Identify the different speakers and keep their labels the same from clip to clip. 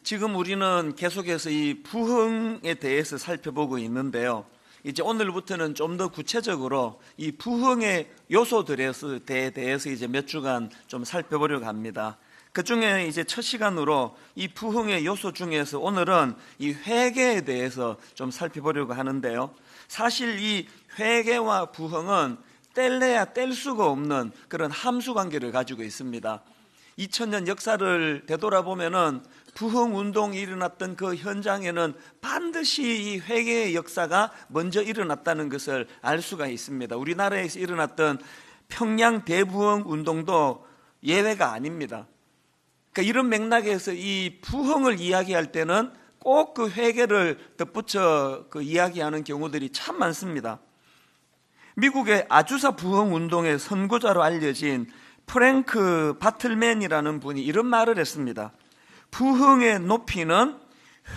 Speaker 1: 지금 우리는 계속해서 이 부흥에 대해서 살펴보고 있는데요. 이제 오늘부터는 좀 더 구체적으로 이 부흥의 요소들에 대해서 이제 몇 주간 좀 살펴보려고 합니다. 그 중에 이제 첫 시간으로 이 부흥의 요소 중에서 오늘은 이 회개에 대해서 좀 살펴보려고 하는데요. 사실 이 회개와 부흥은 뗄래야 뗄 수가 없는 그런 함수 관계를 가지고 있습니다. 2000년 역사를 되돌아보면은 부흥 운동이 일어났던 그 현장에는 반드시 이 회개의 역사가 먼저 일어났다는 것을 알 수가 있습니다. 우리나라에서 일어났던 평양 대부흥 운동도 예외가 아닙니다. 그러니까 이런 맥락에서 이 부흥을 이야기할 때는 꼭 그 회개를 덧붙여 이야기하는 경우들이 참 많습니다. 미국의 아주사 부흥 운동의 선구자로 알려진 프랭크 바틀맨이라는 분이 이런 말을 했습니다. 부흥의 높이는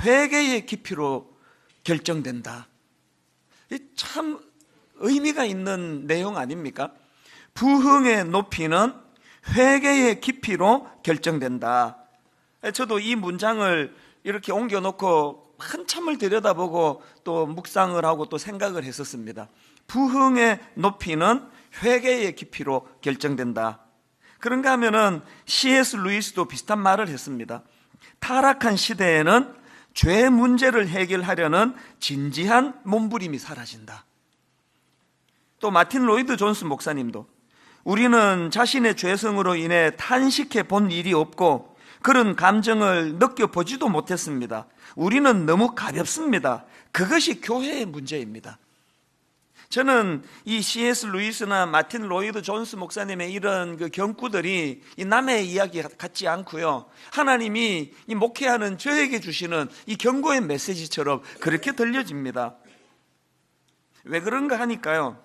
Speaker 1: 회개의 깊이로 결정된다. 참 의미가 있는 내용 아닙니까? 부흥의 높이는 회개의 깊이로 결정된다. 저도 이 문장을 이렇게 옮겨놓고 한참을 들여다보고 또 묵상을 하고 또 생각을 했었습니다. 부흥의 높이는 회개의 깊이로 결정된다. 그런가 하면은 C.S. 루이스도 비슷한 말을 했습니다. 타락한 시대에는 죄 문제를 해결하려는 진지한 몸부림이 사라진다. 또 마틴 로이드 존스 목사님도 우리는 자신의 죄성으로 인해 탄식해 본 일이 없고 그런 감정을 느껴보지도 못했습니다. 우리는 너무 가볍습니다. 그것이 교회의 문제입니다. 저는 이 C.S. 루이스나 마틴 로이드 존스 목사님의 이런 그 경구들이 이 남의 이야기 같지 않고요. 하나님이 이 목회하는 저에게 주시는 이 경고의 메시지처럼 그렇게 들려집니다. 왜 그런가 하니까요.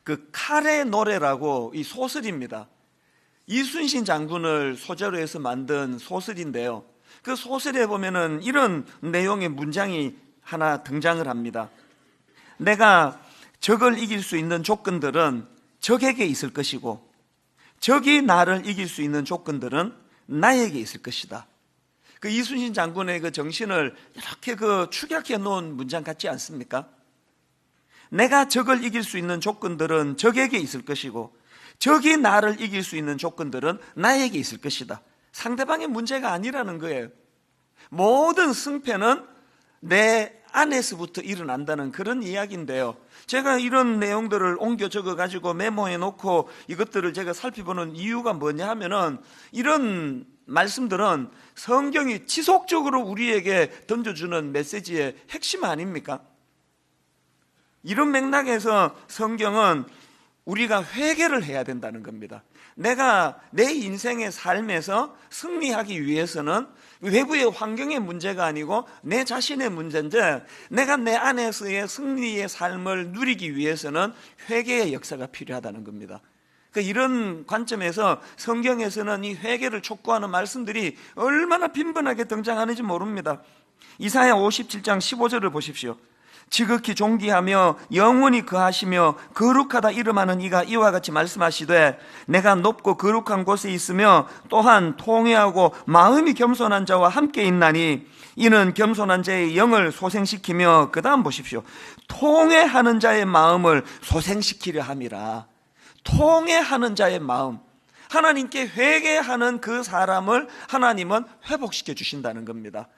Speaker 1: 그 칼의 노래라고 이 소설입니다. 이순신 장군을 소재로 해서 만든 소설인데요. 그 소설에 보면은 이런 내용의 문장이 하나 등장을 합니다. 내가 적을 이길 수 있는 조건들은 적에게 있을 것이고 적이 나를 이길 수 있는 조건들은 나에게 있을 것이다. 그 이순신 장군의 그 정신을 이렇게 축약해 놓은 문장 같지 않습니까? 내가 적을 이길 수 있는 조건들은 적에게 있을 것이고 적이 나를 이길 수 있는 조건들은 나에게 있을 것이다. 상대방의 문제가 아니라는 거예요. 모든 승패는 내 안에서부터 일어난다는 그런 이야기인데요. 제가 이런 내용들을 옮겨 적어가지고 메모해 놓고 이것들을 제가 살펴보는 이유가 뭐냐 하면은 이런 말씀들은 성경이 지속적으로 우리에게 던져주는 메시지의 핵심 아닙니까? 이런 맥락에서 성경은 우리가 회개를 해야 된다는 겁니다. 내가 내 인생의 삶에서 승리하기 위해서는 외부의 환경의 문제가 아니고 내 자신의 문제인데 내가 내 안에서의 승리의 삶을 누리기 위해서는 회개의 역사가 필요하다는 겁니다. 이런 관점에서 성경에서는 이 회개를 촉구하는 말씀들이 얼마나 빈번하게 등장하는지 모릅니다. 이사야 57장 15절을 보십시오. 지극히 존귀하며 영원히 거하시며 거룩하다 이름하는 이가 이와 같이 말씀하시되 내가 높고 거룩한 곳에 있으며 또한 통회하고 마음이 겸손한 자와 함께 있나니 이는 겸손한 자의 영을 소생시키며 그 다음 보십시오. 통회하는 자의 마음을 소생시키려 함이라. 통회하는 자의 마음, 하나님께 회개하는 그 사람을 하나님은 회복시켜 주신다는 겁니다.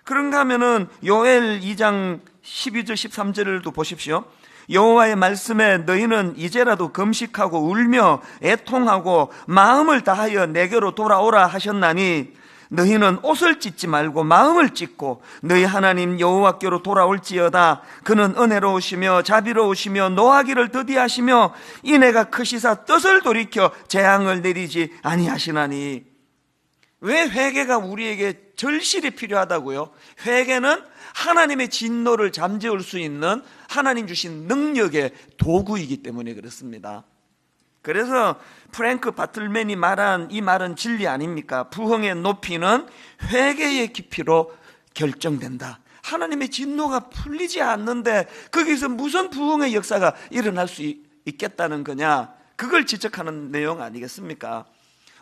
Speaker 1: 그런가 하면은 요엘 2장 12절 13절을 보십시오. 여호와의 말씀에 너희는 이제라도 금식하고 울며 애통하고 마음을 다하여 내게로 돌아오라 하셨나니 너희는 옷을 찢지 말고 마음을 찢고 너희 하나님 여호와께로 돌아올지어다. 그는 은혜로우시며 자비로우시며 노하기를 더디하시며 인애가 크시사 뜻을 돌이켜 재앙을 내리지 아니하시나니. 왜 회개가 우리에게 절실히 필요하다고요? 회개는 하나님의 진노를 잠재울 수 있는 하나님 주신 능력의 도구이기 때문에 그렇습니다. 그래서 프랭크 바틀맨이 말한 이 말은 진리 아닙니까? 부흥의 높이는 회개의 깊이로 결정된다. 하나님의 진노가 풀리지 않는데 거기서 무슨 부흥의 역사가 일어날 수 있겠다는 거냐? 그걸 지적하는 내용 아니겠습니까?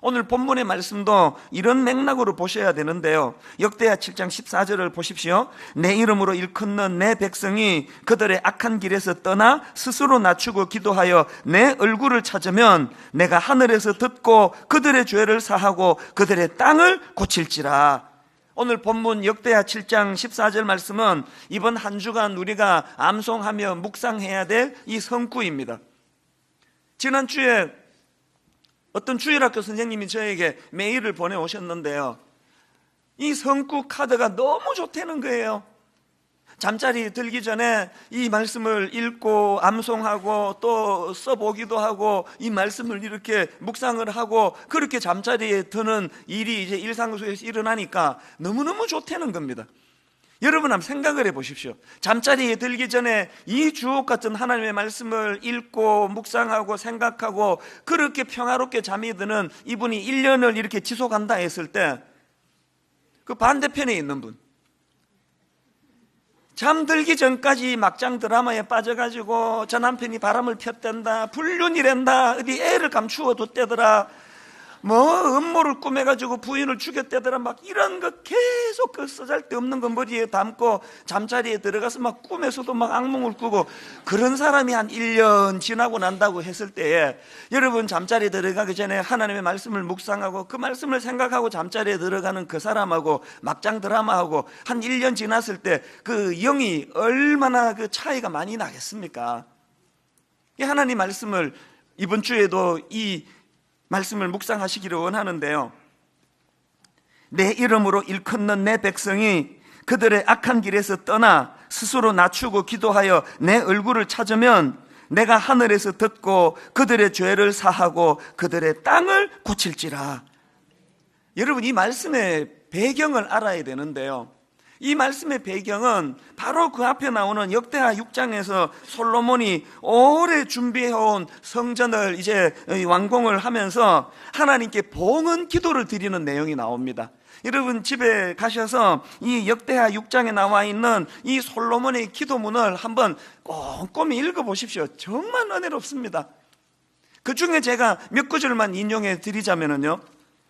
Speaker 1: 오늘 본문의 말씀도 이런 맥락으로 보셔야 되는데요. 역대하 7장 14절을 보십시오. 내 이름으로 일컫는 내 백성이 그들의 악한 길에서 떠나 스스로 낮추고 기도하여 내 얼굴을 찾으면 내가 하늘에서 듣고 그들의 죄를 사하고 그들의 땅을 고칠지라. 오늘 본문 역대하 7장 14절 말씀은 이번 한 주간 우리가 암송하며 묵상해야 될 이 성구입니다. 지난주에 어떤 주일학교 선생님이 저에게 메일을 보내오셨는데요, 이 성구 카드가 너무 좋다는 거예요. 잠자리 들기 전에 이 말씀을 읽고 암송하고 또 써보기도 하고 이 말씀을 이렇게 묵상을 하고 그렇게 잠자리에 드는 일이 이제 일상 속에서 일어나니까 너무너무 좋다는 겁니다. 여러분 한번 생각을 해보십시오. 잠자리에 들기 전에 이 주옥 같은 하나님의 말씀을 읽고 묵상하고 생각하고 그렇게 평화롭게 잠이 드는 이분이 1년을 이렇게 지속한다 했을 때 그 반대편에 있는 분, 잠들기 전까지 막장 드라마에 빠져가지고 저 남편이 바람을 폈댄다, 불륜이란다, 어디 애를 감추어 뒀대더라, 뭐 음모를 꾸며가지고 부인을 죽였대더라, 막 이런 거 계속 그 쓰잘데없는 거 머리에 담고 잠자리에 들어가서 막 꿈에서도 막 악몽을 꾸고 그런 사람이 한 1년 지나고 난다고 했을 때에 여러분 잠자리에 들어가기 전에 하나님의 말씀을 묵상하고 그 말씀을 생각하고 잠자리에 들어가는 그 사람하고 막장 드라마하고 한 1년 지났을 때 그 영이 얼마나 그 차이가 많이 나겠습니까? 이 하나님 말씀을 이번 주에도 이 말씀을 묵상하시기를 원하는데요, 내 이름으로 일컫는 내 백성이 그들의 악한 길에서 떠나 스스로 낮추고 기도하여 내 얼굴을 찾으면 내가 하늘에서 듣고 그들의 죄를 사하고 그들의 땅을 고칠지라. 여러분 이 말씀의 배경을 알아야 되는데요, 이 말씀의 배경은 바로 그 앞에 나오는 역대하 6장에서 솔로몬이 오래 준비해온 성전을 이제 완공을 하면서 하나님께 봉헌 기도를 드리는 내용이 나옵니다. 여러분 집에 가셔서 이 역대하 6장에 나와 있는 이 솔로몬의 기도문을 한번 꼼꼼히 읽어보십시오. 정말 은혜롭습니다. 그 중에 제가 몇 구절만 인용해 드리자면요,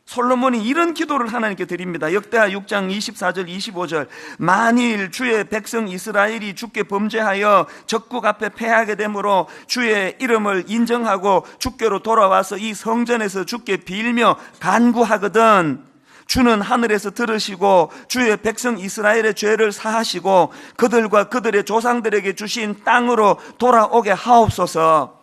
Speaker 1: 솔로몬이 이런 기도를 하나님께 드립니다. 역대하 6장 24절 25절 만일 주의 백성 이스라엘이 주께 범죄하여 적국 앞에 패하게 되므로 주의 이름을 인정하고 주께로 돌아와서 이 성전에서 주께 빌며 간구하거든 주는 하늘에서 들으시고 주의 백성 이스라엘의 죄를 사하시고 그들과 그들의 조상들에게 주신 땅으로 돌아오게 하옵소서.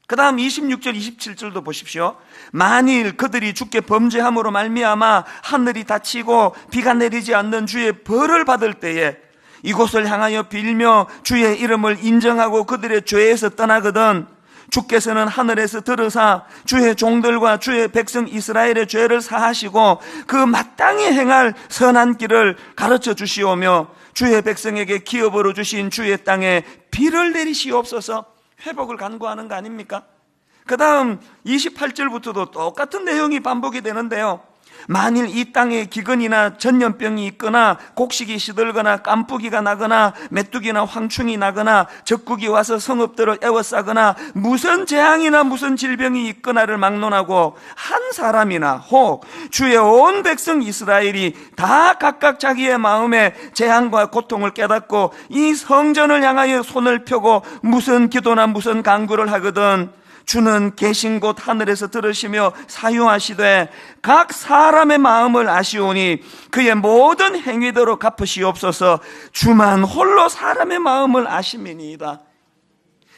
Speaker 1: 그 다음 26절 27절도 보십시오. 만일 그들이 주께 범죄함으로 말미암아 하늘이 닫히고 비가 내리지 않는 주의 벌을 받을 때에 이곳을 향하여 빌며 주의 이름을 인정하고 그들의 죄에서 떠나거든 주께서는 하늘에서 들으사 주의 종들과 주의 백성 이스라엘의 죄를 사하시고 그 마땅히 행할 선한 길을 가르쳐 주시오며 주의 백성에게 기업으로 주신 주의 땅에 비를 내리시옵소서. 회복을 간구하는 거 아닙니까? 그 다음 28절부터도 똑같은 내용이 반복이 되는데요, 만일 이 땅에 기근이나 전염병이 있거나 곡식이 시들거나 깐뿌기가 나거나 메뚜기나 황충이 나거나 적국이 와서 성읍들을 에워싸거나 무슨 재앙이나 무슨 질병이 있거나를 막론하고 한 사람이나 혹 주의 온 백성 이스라엘이 다 각각 자기의 마음에 재앙과 고통을 깨닫고 이 성전을 향하여 손을 펴고 무슨 기도나 무슨 간구를 하거든 주는 계신 곳 하늘에서 들으시며 사유하시되 각 사람의 마음을 아시오니 그의 모든 행위대로 갚으시옵소서. 주만 홀로 사람의 마음을 아심이니이다.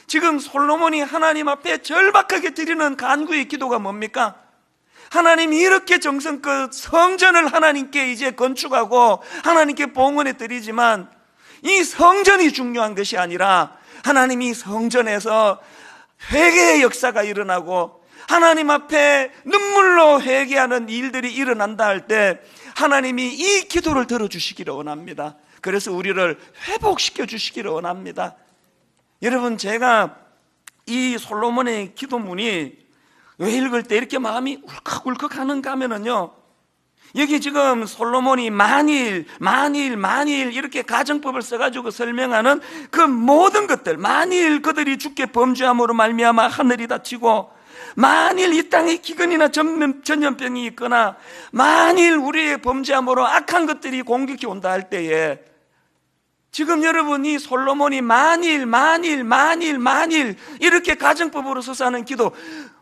Speaker 1: 지금 솔로몬이 하나님 앞에 절박하게 드리는 간구의 기도가 뭡니까? 하나님이 이렇게 정성껏 성전을 하나님께 이제 건축하고 하나님께 봉헌해 드리지만 이 성전이 중요한 것이 아니라 하나님이 성전에서 회개의 역사가 일어나고 하나님 앞에 눈물로 회개하는 일들이 일어난다 할 때 하나님이 이 기도를 들어주시기를 원합니다. 그래서 우리를 회복시켜 주시기를 원합니다. 여러분 제가 이 솔로몬의 기도문이 왜 읽을 때 이렇게 마음이 울컥울컥 하는가 하면은요, 여기 지금 솔로몬이 만일 이렇게 가정법을 써가지고 설명하는 그 모든 것들, 만일 그들이 주께 범죄함으로 말미암아 하늘이 닫히고 만일 이 땅에 기근이나 전염병이 있거나 만일 우리의 범죄함으로 악한 것들이 공격이 온다 할 때에 지금 여러분이 솔로몬이 만일 이렇게 가정법으로 서서 하는 기도,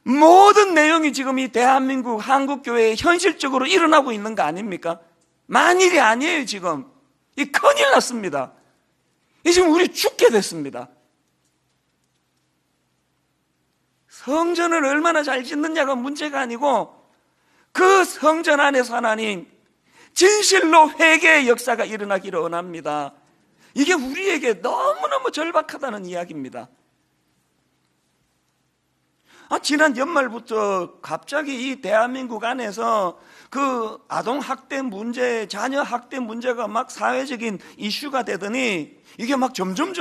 Speaker 1: 모든 내용이 지금 이 대한민국 한국교회에 현실적으로 일어나고 있는 거 아닙니까? 만일이 아니에요. 지금 이 큰일 났습니다. 이 지금 우리 죽게 됐습니다. 성전을 얼마나 잘 짓느냐가 문제가 아니고 그 성전 안에서 하나님 진실로 회개의 역사가 일어나기를 원합니다. 이게 우리에게 너무너무 절박하다는 이야기입니다. 지난 연말부터 갑자기 이 대한민국 안에서 그 아동학대 문제, 자녀학대 문제가 막 사회적인 이슈가 되더니 이게 막 점점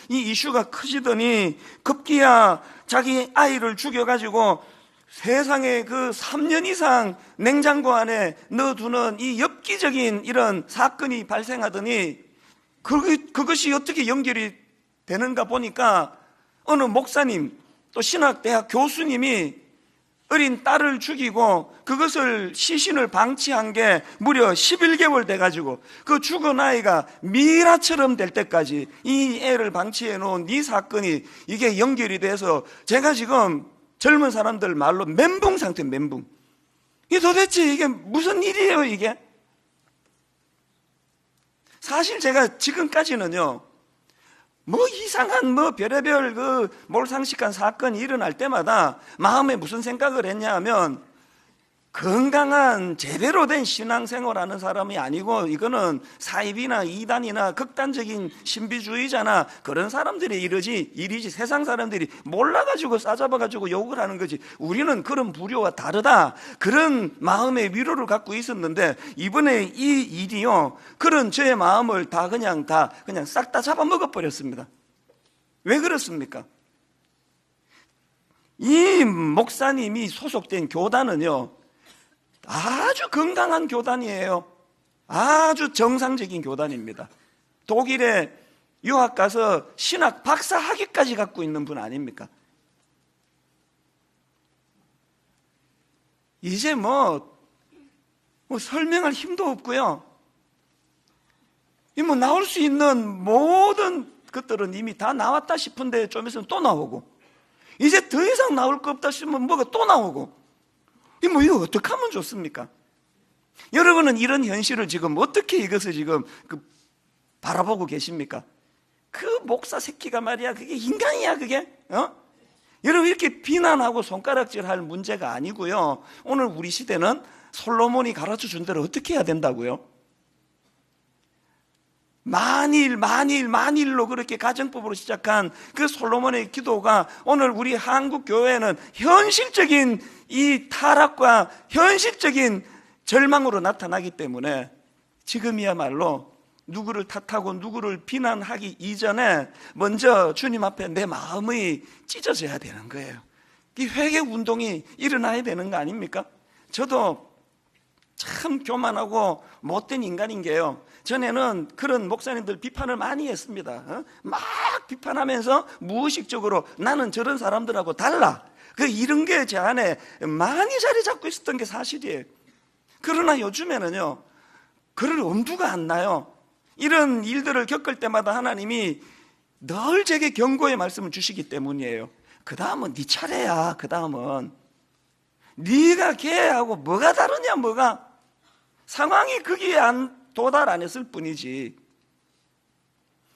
Speaker 1: 이 이슈가 커지더니 급기야 자기 아이를 죽여가지고 세상에 그 3년 이상 냉장고 안에 넣어두는 이 엽기적인 이런 사건이 발생하더니 그것이 어떻게 연결이 되는가 보니까 어느 목사님 또 신학대학 교수님이 어린 딸을 죽이고 그것을 시신을 방치한 게 무려 11개월 돼가지고 그 죽은 아이가 미라처럼 될 때까지 이 애를 방치해 놓은 이 사건이 이게 연결이 돼서 제가 지금 젊은 사람들 말로 멘붕 상태, 멘붕. 이 도대체 이게 무슨 일이에요, 이게? 사실 제가 지금까지는요, 이상한 별의별 몰상식한 사건이 일어날 때마다 마음에 무슨 생각을 했냐 하면 건강한 제대로 된 신앙생활하는 사람이 아니고 이거는 사입이나 이단이나 극단적인 신비주의자나 그런 사람들의 일이지 세상 사람들이 몰라가지고 싸잡아가지고 욕을 하는 거지 우리는 그런 부류와 다르다 그런 마음의 위로를 갖고 있었는데 이번에 이 일이요 그런 저의 마음을 그냥 싹 다 잡아먹어버렸습니다. 왜 그렇습니까? 이 목사님이 소속된 교단은요 아주 건강한 교단이에요. 아주 정상적인 교단입니다. 독일에 유학 가서 신학 박사 학위까지 갖고 있는 분 아닙니까? 이제 설명할 힘도 없고요. 나올 수 있는 모든 것들은 이미 다 나왔다 싶은데 좀 있으면 또 나오고 이제 더 이상 나올 거 없다 싶으면 뭐가 또 나오고 이거 어떻게 하면 좋습니까? 여러분은 이런 현실을 지금 어떻게 이것을 지금 바라보고 계십니까? 그 목사 새끼가 말이야 그게 인간이야 그게? 여러분 이렇게 비난하고 손가락질할 문제가 아니고요 오늘 우리 시대는 솔로몬이 가르쳐준 대로 어떻게 해야 된다고요? 만일로 그렇게 가정법으로 시작한 그 솔로몬의 기도가 오늘 우리 한국 교회는 현실적인 이 타락과 현실적인 절망으로 나타나기 때문에 지금이야말로 누구를 탓하고 누구를 비난하기 이전에 먼저 주님 앞에 내 마음이 찢어져야 되는 거예요. 이 회개 운동이 일어나야 되는 거 아닙니까? 저도 참 교만하고 못된 인간인 게요 전에는 그런 목사님들 비판을 많이 했습니다. 막 비판하면서 무의식적으로 나는 저런 사람들하고 달라 이런 게 제 안에 많이 자리 잡고 있었던 게 사실이에요. 그러나 요즘에는요 그럴 엄두가 안 나요. 이런 일들을 겪을 때마다 하나님이 늘 제게 경고의 말씀을 주시기 때문이에요. 그 다음은 네 차례야. 그 다음은 네가 걔하고 뭐가 다르냐 상황이 거기에 도달 안 했을 뿐이지.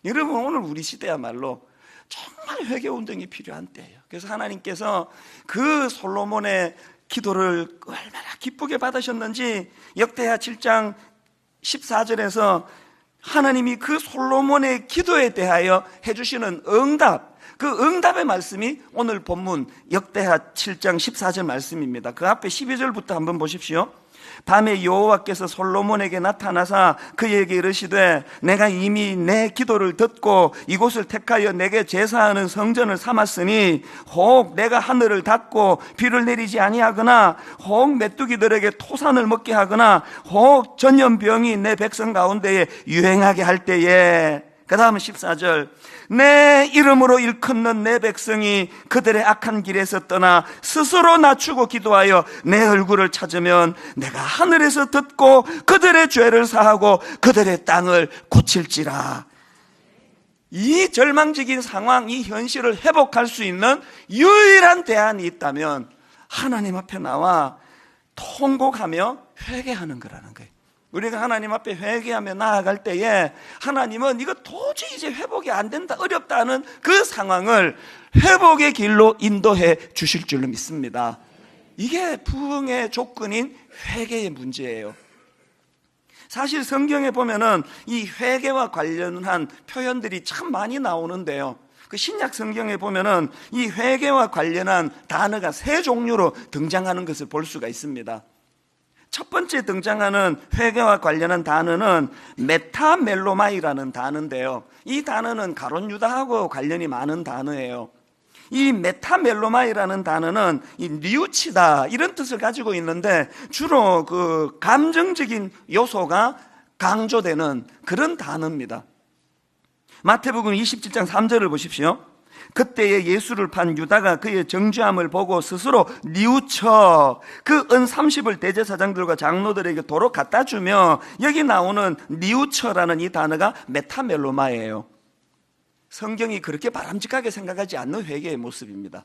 Speaker 1: 여러분 오늘 우리 시대야말로 정말 회개운동이 필요한 때예요. 그래서 하나님께서 그 솔로몬의 기도를 얼마나 기쁘게 받으셨는지 역대하 7장 14절에서 하나님이 그 솔로몬의 기도에 대하여 해주시는 응답, 그 응답의 말씀이 오늘 본문 역대하 7장 14절 말씀입니다. 그 앞에 12절부터 한번 보십시오. 밤에 여호와께서 솔로몬에게 나타나사 그에게 이르시되 내가 이미 내 기도를 듣고 이곳을 택하여 내게 제사하는 성전을 삼았으니 혹 내가 하늘을 닫고 비를 내리지 아니하거나 혹 메뚜기들에게 토산을 먹게 하거나 혹 전염병이 내 백성 가운데에 유행하게 할 때에 그 다음은 14절, 내 이름으로 일컫는 내 백성이 그들의 악한 길에서 떠나 스스로 낮추고 기도하여 내 얼굴을 찾으면 내가 하늘에서 듣고 그들의 죄를 사하고 그들의 땅을 고칠지라. 이 절망적인 상황, 이 현실을 회복할 수 있는 유일한 대안이 있다면 하나님 앞에 나와 통곡하며 회개하는 거라는 거예요. 우리가 하나님 앞에 회개하며 나아갈 때에 하나님은 이거 도저히 이제 회복이 안 된다, 어렵다 하는 그 상황을 회복의 길로 인도해 주실 줄로 믿습니다. 이게 부흥의 조건인 회개의 문제예요. 사실 성경에 보면은 이 회개와 관련한 표현들이 참 많이 나오는데요, 그 신약 성경에 보면은 이 회개와 관련한 단어가 3종류로 등장하는 것을 볼 수가 있습니다. 첫 번째 등장하는 회개와 관련한 단어는 메타멜로마이라는 단어인데요, 이 단어는 가룟 유다하고 관련이 많은 단어예요. 이 메타멜로마이라는 단어는 이 뉘우치다 이런 뜻을 가지고 있는데 주로 그 감정적인 요소가 강조되는 그런 단어입니다. 마태복음 27장 3절을 보십시오. 그때에 예수를 판 유다가 그의 정죄함을 보고 스스로 뉘우쳐 그 은 30을 대제사장들과 장로들에게 도로 갖다 주며, 여기 나오는 뉘우쳐라는 이 단어가 메타멜로마예요. 성경이 그렇게 바람직하게 생각하지 않는 회개의 모습입니다.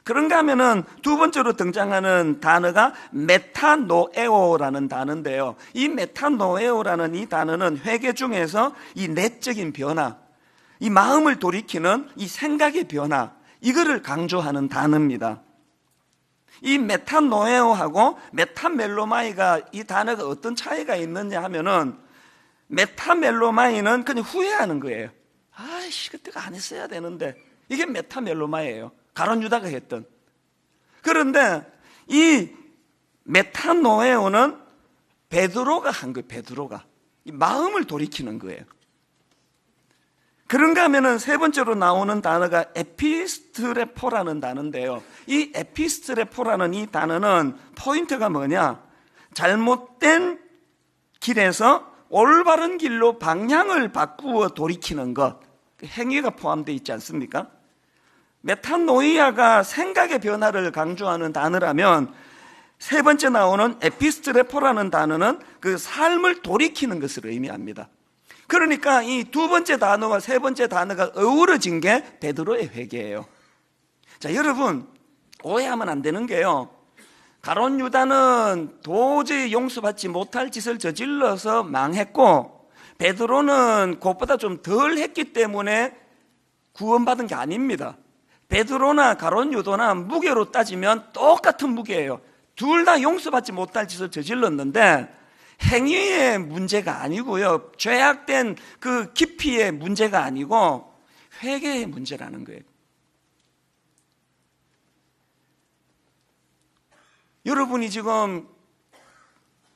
Speaker 1: 그런가 하면은 두 번째로 등장하는 단어가 메타노에오라는 단어인데요, 이 메타노에오라는 이 단어는 회개 중에서 이 내적인 변화, 이 마음을 돌이키는 이 생각의 변화, 이거를 강조하는 단어입니다. 이 메타노에오하고 메타멜로마이가, 이 단어가 어떤 차이가 있느냐 하면은 메타멜로마이는 그냥 후회하는 거예요. 아이씨, 그때가 안 했어야 되는데. 이게 메타멜로마예요, 가룟 유다가 했던. 그런데 이 메타노에오는 베드로가 한 거예요. 베드로가 이 마음을 돌이키는 거예요. 그런가 하면은 세 번째로 나오는 단어가 에피스트레포라는 단어인데요, 이 에피스트레포라는 이 단어는 포인트가 뭐냐, 잘못된 길에서 올바른 길로 방향을 바꾸어 돌이키는 것, 행위가 포함되어 있지 않습니까? 메타노이아가 생각의 변화를 강조하는 단어라면 세 번째 나오는 에피스트레포라는 단어는 그 삶을 돌이키는 것을 의미합니다. 그러니까 이 두 번째 단어와 세 번째 단어가 어우러진 게 베드로의 회개예요. 자, 여러분 오해하면 안 되는 게요, 가룟 유다는 도저히 용서받지 못할 짓을 저질러서 망했고 베드로는 그것보다 좀 덜 했기 때문에 구원받은 게 아닙니다. 베드로나 가룟 유다나 무게로 따지면 똑같은 무게예요. 둘 다 용서받지 못할 짓을 저질렀는데 행위의 문제가 아니고요, 죄악된 그 깊이의 문제가 아니고 회개의 문제라는 거예요. 여러분이 지금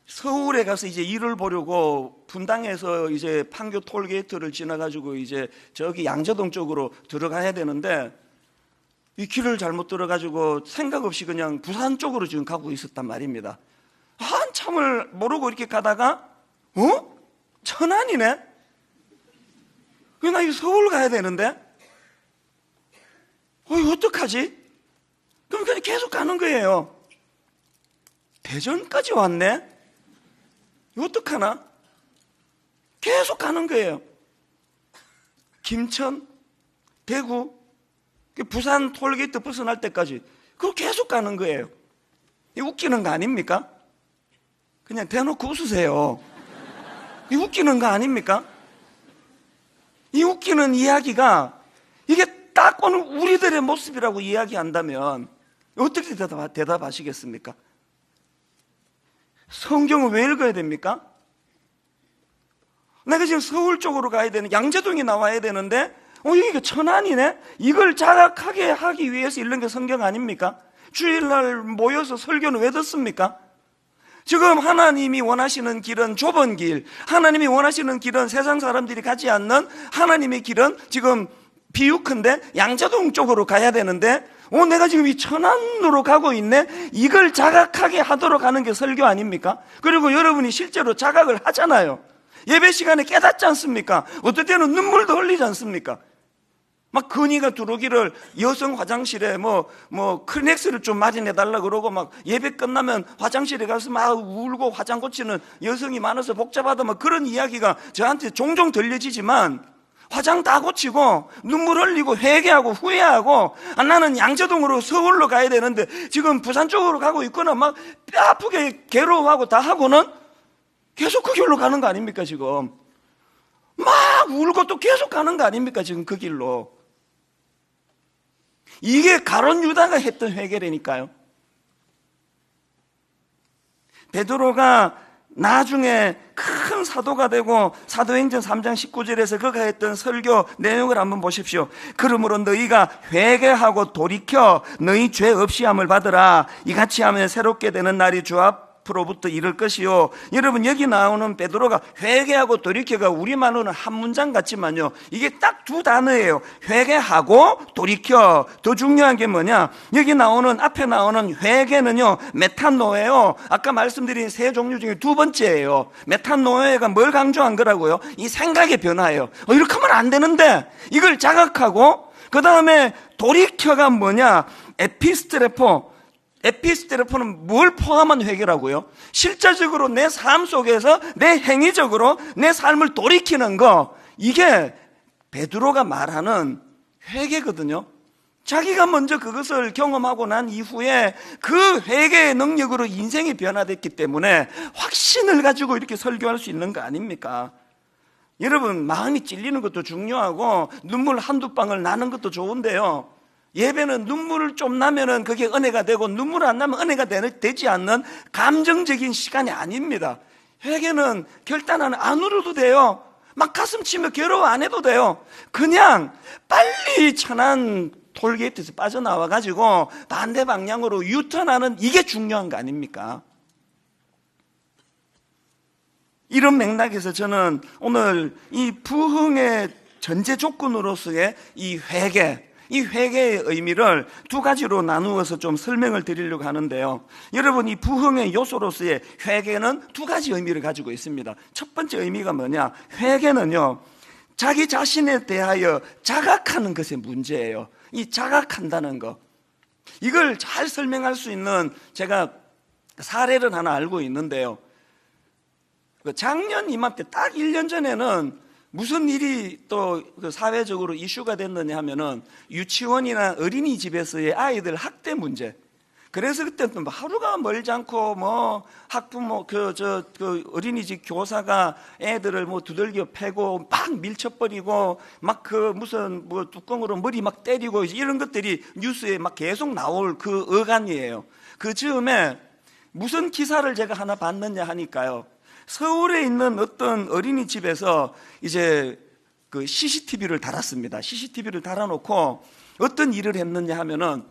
Speaker 1: 서울에 가서 이제 일을 보려고 분당에서 이제 판교 톨게이트를 지나가지고 이제 저기 양재동 쪽으로 들어가야 되는데 이 길을 잘못 들어가지고 생각 없이 그냥 부산 쪽으로 지금 가고 있었단 말입니다. 한참을 모르고 이렇게 가다가 천안이네? 나 이거 서울 가야 되는데 이거 어떡하지? 그럼 그냥 계속 가는 거예요. 대전까지 왔네? 이거 어떡하나? 계속 가는 거예요. 김천, 대구, 부산 톨게이트 벗어날 때까지 그거 계속 가는 거예요. 이 웃기는 거 아닙니까? 그냥 대놓고 웃으세요. 이 웃기는 거 아닙니까? 이 웃기는 이야기가 이게 딱 오늘 우리들의 모습이라고 이야기한다면 어떻게 대답하시겠습니까? 성경을 왜 읽어야 됩니까? 내가 지금 서울 쪽으로 가야 되는, 양재동에 나와야 되는데 이게 천안이네? 이걸 자각하게 하기 위해서 읽는 게 성경 아닙니까? 주일날 모여서 설교는 왜 듣습니까? 지금 하나님이 원하시는 길은 좁은 길, 하나님이 원하시는 길은 세상 사람들이 가지 않는 하나님의 길은 지금 비유컨대 양재동 쪽으로 가야 되는데 내가 지금 이 천안으로 가고 있네? 이걸 자각하게 하도록 하는 게 설교 아닙니까? 그리고 여러분이 실제로 자각을 하잖아요.
Speaker 2: 예배 시간에 깨닫지 않습니까? 어떨 때는 눈물도 흘리지 않습니까? 막 건의가 들어오기를 여성 화장실에 크리넥스를 좀 마련해달라 그러고 막 예배 끝나면 화장실에 가서 막 울고 화장 고치는 여성이 많아서 복잡하다 막 그런 이야기가 저한테 종종 들려지지만 화장 다 고치고 눈물 흘리고 회개하고 후회하고 나는 양재동으로 서울로 가야 되는데 지금 부산 쪽으로 가고 있거나 막 뼈 아프게 괴로워하고 다 하고는 계속 그 길로 가는 거 아닙니까 지금? 막 울고 또 계속 가는 거 아닙니까 지금 그 길로? 이게 가룟 유다가 했던 회개라니까요. 베드로가 나중에 큰 사도가 되고 사도행전 3장 19절에서 그가 했던 설교 내용을 한번 보십시오. 그러므로 너희가 회개하고 돌이켜 너희 죄 없이함을 받으라. 이같이 하면 새롭게 되는 날이 주 앞으로부터 이를 것이요. 여러분 여기 나오는 베드로가 회개하고 돌이켜가 우리말로는 한 문장 같지만요 이게 딱 두 단어예요. 회개하고 돌이켜. 더 중요한 게 뭐냐, 여기 나오는 앞에 나오는 회개는요 메타노예요. 아까 말씀드린 세 종류 중에 두 번째예요. 메타노예가 뭘 강조한 거라고요? 이 생각의 변화예요. 이렇게 하면 안 되는데 이걸 자각하고 그 다음에 돌이켜가 뭐냐, 에피스테레포는 뭘 포함한 회개라고요? 실제적으로 내 삶 속에서 내 행위적으로 내 삶을 돌이키는 거, 이게 베드로가 말하는 회개거든요. 자기가 먼저 그것을 경험하고 난 이후에 그 회개의 능력으로 인생이 변화됐기 때문에 확신을 가지고 이렇게 설교할 수 있는 거 아닙니까? 여러분 마음이 찔리는 것도 중요하고 눈물 한두 방울 나는 것도 좋은데요, 예배는 눈물을 좀 나면은 그게 은혜가 되고 눈물 안 나면 은혜가 되지 않는 감정적인 시간이 아닙니다. 회개는 결단은 안 울어도 돼요. 막 가슴 치며 괴로워 안 해도 돼요. 그냥 빨리 천안 톨게이트에서 빠져나와 가지고 반대 방향으로 유턴하는, 이게 중요한 거 아닙니까? 이런 맥락에서 저는 오늘 이 부흥의 전제 조건으로서의 이 회개의 의미를 두 가지로 나누어서 좀 설명을 드리려고 하는데요, 여러분 이 부흥의 요소로서의 회개는 두 가지 의미를 가지고 있습니다. 첫 번째 의미가 뭐냐, 회개는요 자기 자신에 대하여 자각하는 것의 문제예요. 이 자각한다는 거, 이걸 잘 설명할 수 있는 제가 사례를 하나 알고 있는데요, 작년 이맘때 딱 1년 전에는 무슨 일이 또 사회적으로 이슈가 됐느냐 하면은 유치원이나 어린이집에서의 아이들 학대 문제. 그래서 그때는 하루가 멀지 않고 학부모 그 어린이집 교사가 애들을 두들겨 패고 막 밀쳐버리고 막 무슨 뚜껑으로 머리 막 때리고 이런 것들이 뉴스에 막 계속 나올 그 어간이에요. 그 즈음에 무슨 기사를 제가 하나 봤느냐 하니까요, 서울에 있는 어떤 어린이집에서 이제 그 CCTV를 달았습니다. CCTV를 달아놓고 어떤 일을 했느냐 하면은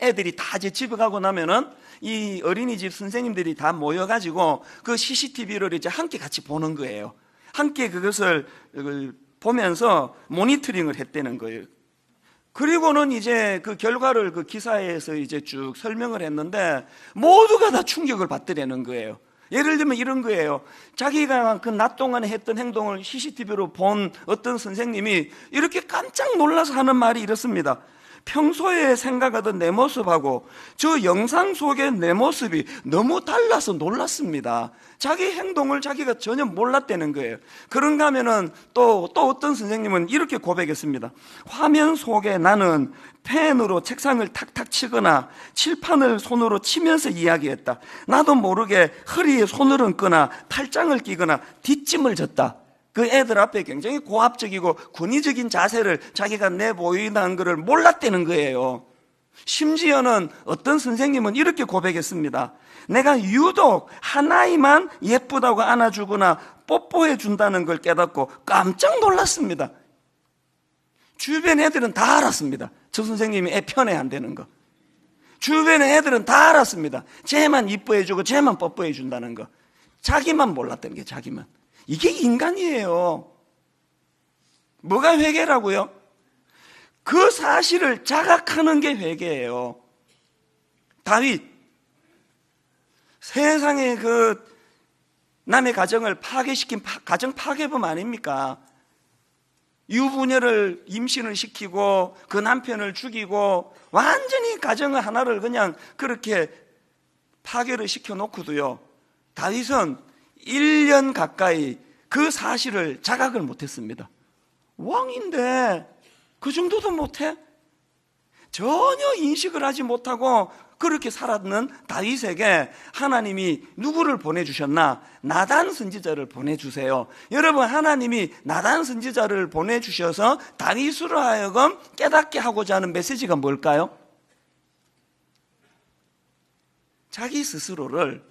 Speaker 2: 애들이 다 이제 집에 가고 나면은 이 어린이집 선생님들이 다 모여가지고 그 CCTV를 이제 함께 같이 보는 거예요. 함께 그것을 보면서 모니터링을 했다는 거예요. 그리고는 이제 그 결과를 그 기사에서 이제 쭉 설명을 했는데 모두가 다 충격을 받더라는 거예요. 예를 들면 이런 거예요. 자기가 그 낮 동안에 했던 행동을 CCTV로 본 어떤 선생님이 이렇게 깜짝 놀라서 하는 말이 이렇습니다. 평소에 생각하던 내 모습하고 저 영상 속의 내 모습이 너무 달라서 놀랐습니다. 자기 행동을 자기가 전혀 몰랐다는 거예요. 그런가 하면은 또 어떤 선생님은 이렇게 고백했습니다. 화면 속에 나는 펜으로 책상을 탁탁 치거나 칠판을 손으로 치면서 이야기했다. 나도 모르게 허리에 손을 얹거나 팔짱을 끼거나 뒷짐을 졌다. 그 애들 앞에 굉장히 고압적이고 권위적인 자세를 자기가 내보인다는 것을 몰랐다는 거예요. 심지어는 어떤 선생님은 이렇게 고백했습니다. 내가 유독 하나이만 예쁘다고 안아주거나 뽀뽀해 준다는 걸 깨닫고 깜짝 놀랐습니다. 주변 애들은 다 알았습니다. 저 선생님이 애 편애 안 되는 거. 주변의 애들은 다 알았습니다. 쟤만 이뻐해 주고 쟤만 뽀뽀해 준다는 거. 자기만 몰랐다는 게, 자기만. 이게 인간이에요. 뭐가 회개라고요? 그 사실을 자각하는 게 회개예요. 다윗, 세상에 그 남의 가정을 파괴시킨 가정 파괴범 아닙니까? 유부녀를 임신을 시키고 그 남편을 죽이고 완전히 가정 하나를 그냥 그렇게 파괴를 시켜놓고도요, 다윗은 1년 가까이 그 사실을 자각을 못했습니다. 왕인데 그 정도도 못해? 전혀 인식을 하지 못하고 그렇게 살았는 다윗에게 하나님이 누구를 보내주셨나? 나단 선지자를 보내주세요. 여러분, 하나님이 나단 선지자를 보내주셔서 다윗으로 하여금 깨닫게 하고자 하는 메시지가 뭘까요? 자기 스스로를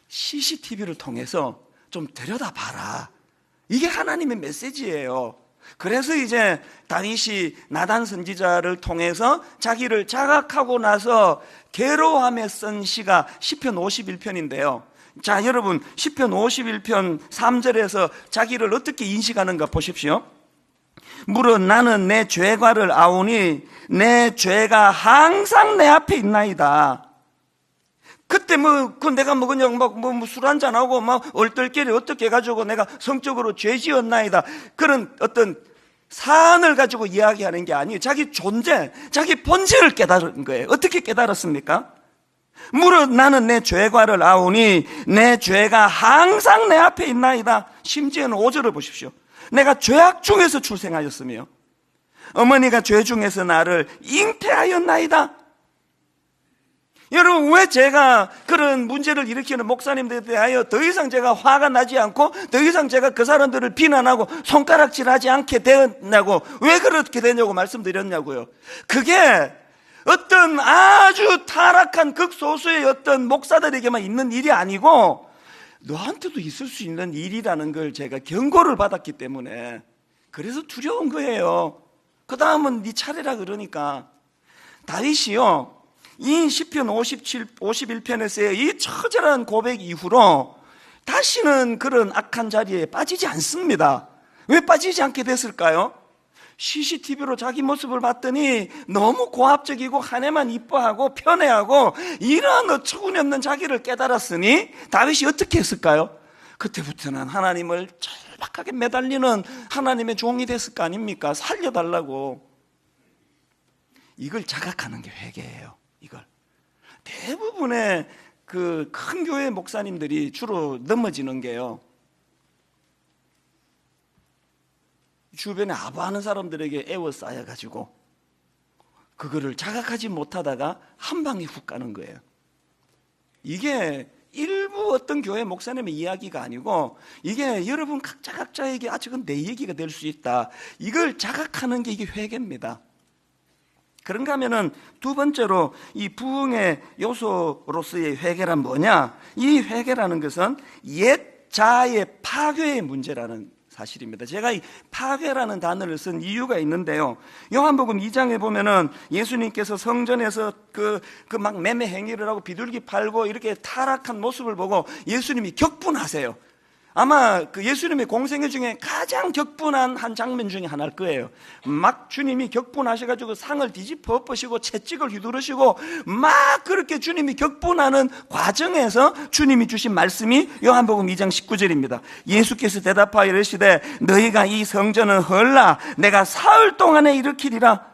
Speaker 2: CCTV를 통해서 좀 들여다봐라. 이게 하나님의 메시지예요. 그래서 이제 다윗이 나단 선지자를 통해서 자기를 자각하고 나서 괴로워하며 쓴 시가 시편 51편인데요. 자, 여러분, 시편 51편 3절에서 자기를 어떻게 인식하는가 보십시오. 무릇 나는 내 죄과를 아오니 내 죄가 항상 내 앞에 있나이다. 그때 내가 그냥 술 한잔하고 얼떨결에 어떻게 해가지고 내가 성적으로 죄 지었나이다. 그런 어떤 사안을 가지고 이야기하는 게 아니에요. 자기 존재, 자기 본질을 깨달은 거예요. 어떻게 깨달았습니까? 무릇 나는 내 죄과를 아오니 내 죄가 항상 내 앞에 있나이다. 심지어는 5절을 보십시오. 내가 죄악 중에서 출생하였으며 어머니가 죄 중에서 나를 잉태하였나이다. 여러분, 왜 제가 그런 문제를 일으키는 목사님들에 대하여 더 이상 제가 화가 나지 않고 더 이상 제가 그 사람들을 비난하고 손가락질하지 않게 되었냐고, 왜 그렇게 되냐고 말씀드렸냐고요. 그게 어떤 아주 타락한 극소수의 어떤 목사들에게만 있는 일이 아니고 너한테도 있을 수 있는 일이라는 걸 제가 경고를 받았기 때문에 그래서 두려운 거예요. 그 다음은 네 차례라 그러니까. 다윗이요, 이 시편 51편에서의 이 처절한 고백 이후로 다시는 그런 악한 자리에 빠지지 않습니다. 왜 빠지지 않게 됐을까요? CCTV로 자기 모습을 봤더니 너무 고압적이고 한 해만 이뻐하고 편애하고 이런 어처구니없는 자기를 깨달았으니 다윗이 어떻게 했을까요? 그때부터는 하나님을 절박하게 매달리는 하나님의 종이 됐을 거 아닙니까? 살려달라고. 이걸 자각하는 게 회개예요. 이걸 대부분의 그 큰 교회 목사님들이 주로 넘어지는 게요, 주변에 아부하는 사람들에게 애워싸여가지고 그거를 자각하지 못하다가 한 방에 훅 가는 거예요. 이게 일부 어떤 교회 목사님의 이야기가 아니고 이게 여러분 각자에게 아직은 내 얘기가 될 수 있다. 이걸 자각하는 게 이게 회개입니다. 그런가 하면은 두 번째로 이 부흥의 요소로서의 회개란 뭐냐? 이 회개라는 것은 옛 자아의 파괴의 문제라는 사실입니다. 제가 이 파괴라는 단어를 쓴 이유가 있는데요, 요한복음 2장에 보면은 예수님께서 성전에서 막 매매 행위를 하고 비둘기 팔고 이렇게 타락한 모습을 보고 예수님이 격분하세요. 아마 그 예수님의 공생애 중에 가장 격분한 한 장면 중에 하나일 거예요. 막 주님이 격분하셔가지고 상을 뒤집어 엎으시고 채찍을 휘두르시고 막 그렇게 주님이 격분하는 과정에서 주님이 주신 말씀이 요한복음 2장 19절입니다. 예수께서 대답하여 이르시되 너희가 이 성전을 헐라 내가 사흘 동안에 일으키리라.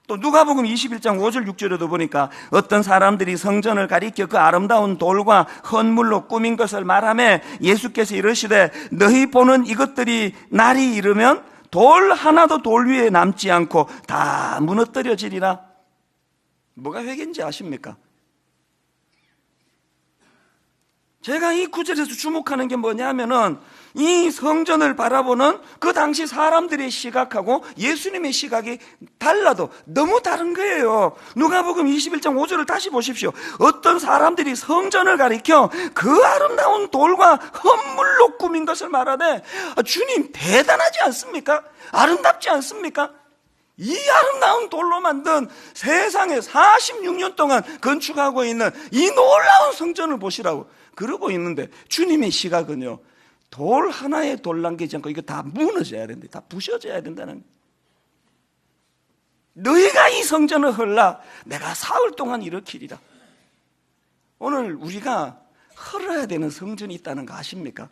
Speaker 2: 또 누가복음 21장 5절 6절에도 보니까 어떤 사람들이 성전을 가리켜 그 아름다운 돌과 헌물로 꾸민 것을 말하며 예수께서 이르시되 너희 보는 이것들이 날이 이르면 돌 하나도 돌 위에 남지 않고 다 무너뜨려지리라. 뭐가 회개인지 아십니까? 제가 이 구절에서 주목하는 게 뭐냐면은 이 성전을 바라보는 그 당시 사람들의 시각하고 예수님의 시각이 달라도 너무 다른 거예요. 누가복음 21장 5절을 다시 보십시오. 어떤 사람들이 성전을 가리켜 그 아름다운 돌과 헌물로 꾸민 것을 말하되 주님 대단하지 않습니까? 아름답지 않습니까? 이 아름다운 돌로 만든 세상에 46년 동안 건축하고 있는 이 놀라운 성전을 보시라고 그러고 있는데 주님의 시각은요, 돌 하나에 돌 남기지 않고 이거 다 무너져야 된다, 다 부셔져야 된다는. 너희가 이 성전을 헐라 내가 사흘 동안 일으키리라. 오늘 우리가 헐어야 되는 성전이 있다는 거 아십니까?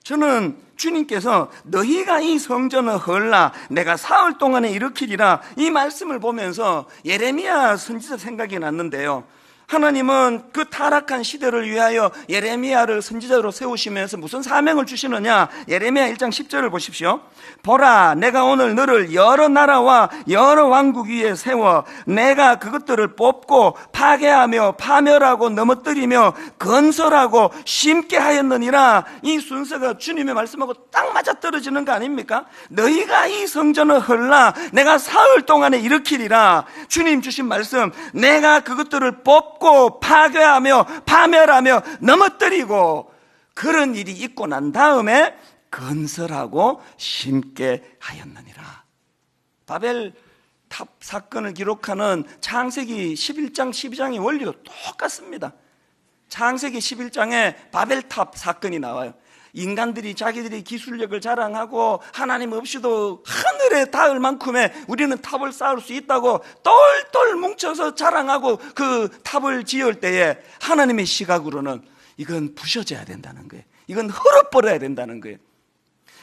Speaker 2: 저는 주님께서 너희가 이 성전을 헐라 내가 사흘 동안에 일으키리라 이 말씀을 보면서 예레미야 선지자 생각이 났는데요, 하나님은 그 타락한 시대를 위하여 예레미야를 선지자로 세우시면서 무슨 사명을 주시느냐? 예레미야 1장 10절을 보십시오. 보라, 내가 오늘 너를 여러 나라와 여러 왕국 위에 세워 내가 그것들을 뽑고 파괴하며 파멸하고 넘어뜨리며 건설하고 심게 하였느니라. 이 순서가 주님의 말씀하고 딱 맞아떨어지는 거 아닙니까? 너희가 이 성전을 헐라 내가 사흘 동안에 일으키리라. 주님 주신 말씀, 내가 그것들을 뽑고 파괴하며 파멸하며 넘어뜨리고 그런 일이 있고 난 다음에 건설하고 심게 하였느니라. 바벨 탑 사건을 기록하는 창세기 11장 12장의 원리도 똑같습니다. 창세기 11장에 바벨탑 사건이 나와요. 인간들이 자기들이 기술력을 자랑하고 하나님 없이도 하늘에 닿을 만큼의 우리는 탑을 쌓을 수 있다고 똘똘 뭉쳐서 자랑하고 그 탑을 지을 때에 하나님의 시각으로는 이건 부셔져야 된다는 거예요. 이건 헐어버려야 된다는 거예요.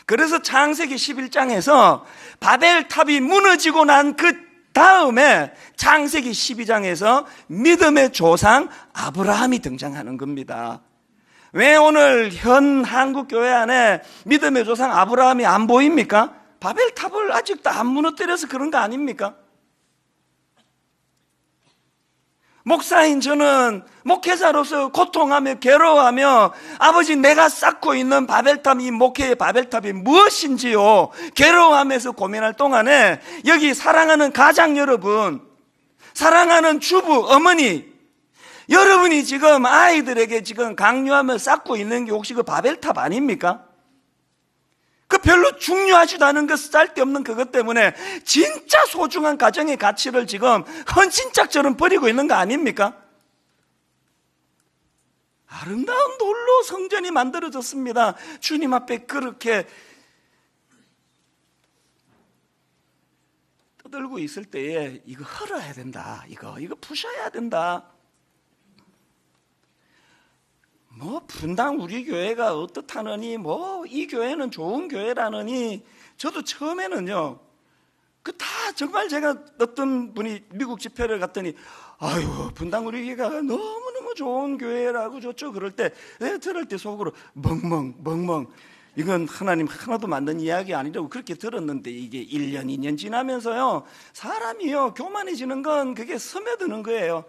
Speaker 2: 그래서 창세기 11장에서 바벨탑이 무너지고 난 그 다음에 창세기 12장에서 믿음의 조상 아브라함이 등장하는 겁니다. 왜 오늘 현 한국교회 안에 믿음의 조상 아브라함이 안 보입니까? 바벨탑을 아직도 안 무너뜨려서 그런 거 아닙니까? 목사인 저는 목회자로서 고통하며 괴로워하며 아버지 내가 쌓고 있는 바벨탑, 이 목회의 바벨탑이 무엇인지요 괴로워하면서 고민할 동안에 여기 사랑하는 가장 여러분, 사랑하는 주부, 어머니, 여러분이 지금 아이들에게 지금 강요하며 쌓고 있는 게 혹시 그 바벨탑 아닙니까? 그 별로 중요하지도 않은 것, 쓸데없는 그것 때문에 진짜 소중한 가정의 가치를 지금 헌신짝처럼 버리고 있는 거 아닙니까? 아름다운 돌로 성전이 만들어졌습니다. 주님 앞에 그렇게 떠들고 있을 때에 이거 헐어야 된다, 이거 부셔야 된다. 분당 우리 교회가 어떻다느니 이 교회는 좋은 교회라느니, 저도 처음에는요 그 다 정말 제가 어떤 분이 미국 집회를 갔더니 아유 분당 우리 교회가 너무너무 좋은 교회라고 좋죠 그럴 때 내가 들을 때 속으로 멍멍 이건 하나님 하나도 만든 이야기 아니라고 그렇게 들었는데, 이게 1년 2년 지나면서요 사람이요 교만해지는 건 그게 스며드는 거예요.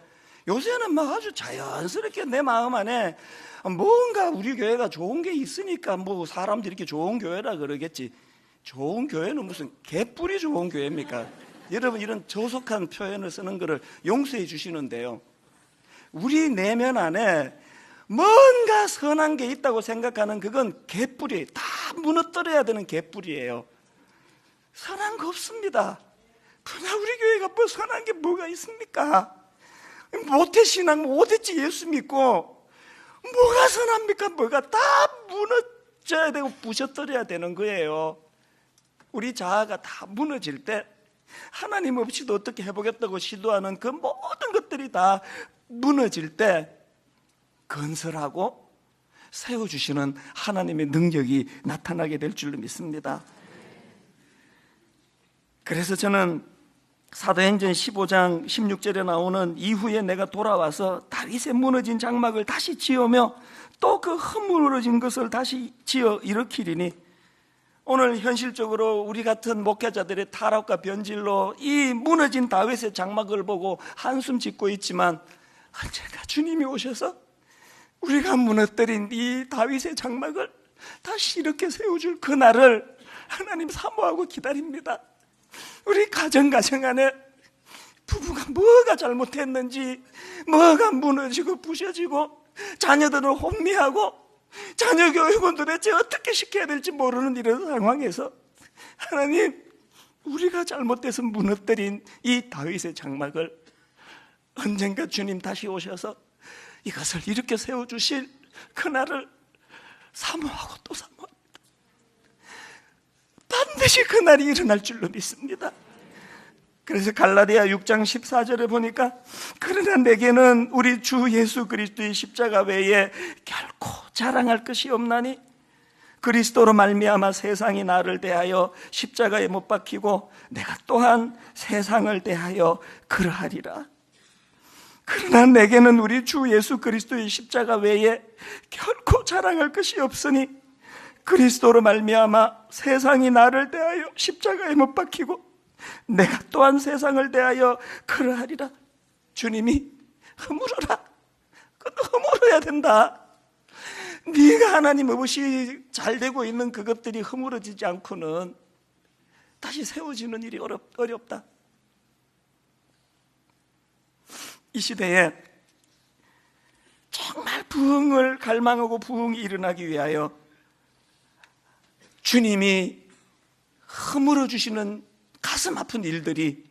Speaker 2: 요새는 막 아주 자연스럽게 내 마음 안에 뭔가 우리 교회가 좋은 게 있으니까 사람들이 이렇게 좋은 교회라 그러겠지. 좋은 교회는 무슨 개뿔이 좋은 교회입니까? 여러분 이런 저속한 표현을 쓰는 거를 용서해 주시는데요, 우리 내면 안에 뭔가 선한 게 있다고 생각하는 그건 개뿔이에요. 다 무너뜨려야 되는 개뿔이에요. 선한 거 없습니다. 그러나 우리 교회가 선한 게 뭐가 있습니까? 모태신앙, 모태지 예수 믿고 뭐가 선합니까? 뭐가 다 무너져야 되고 부셔뜨려야 되는 거예요. 우리 자아가 다 무너질 때 하나님 없이도 어떻게 해보겠다고 시도하는 그 모든 것들이 다 무너질 때 건설하고 세워주시는 하나님의 능력이 나타나게 될 줄로 믿습니다. 그래서 저는 사도행전 15장 16절에 나오는 이후에 내가 돌아와서 다윗의 무너진 장막을 다시 지으며 또 그 허물어진 것을 다시 지어 일으키리니, 오늘 현실적으로 우리 같은 목회자들의 타락과 변질로 이 무너진 다윗의 장막을 보고 한숨 짓고 있지만, 언젠가 주님이 오셔서 우리가 무너뜨린 이 다윗의 장막을 다시 이렇게 세워줄 그날을 하나님 사모하고 기다립니다. 우리 가정 안에 부부가 뭐가 잘못했는지, 뭐가 무너지고 부셔지고, 자녀들을 혼미하고 자녀 교육은 도대체 어떻게 시켜야 될지 모르는 이런 상황에서 하나님, 우리가 잘못돼서 무너뜨린 이 다윗의 장막을 언젠가 주님 다시 오셔서 이것을 이렇게 세워주실 그날을 사모하고 또 사모합니다. 반드시 그날이 일어날 줄로 믿습니다. 그래서 갈라디아 6장 14절에 보니까 그러나 내게는 우리 주 예수 그리스도의 십자가 외에 결코 자랑할 것이 없나니 그리스도로 말미암아 세상이 나를 대하여 십자가에 못 박히고 내가 또한 세상을 대하여 그러하리라. 그러나 내게는 우리 주 예수 그리스도의 십자가 외에 결코 자랑할 것이 없으니 그리스도로 말미암아 세상이 나를 대하여 십자가에 못 박히고 내가 또한 세상을 대하여 그러하리라. 주님이 허물어라. 허물어야 된다. 네가 하나님 없이 잘 되고 있는 그것들이 허물어지지 않고는 다시 세워지는 일이 어렵다. 이 시대에 정말 부흥을 갈망하고 부흥이 일어나기 위하여 주님이 허물어 주시는 가슴 아픈 일들이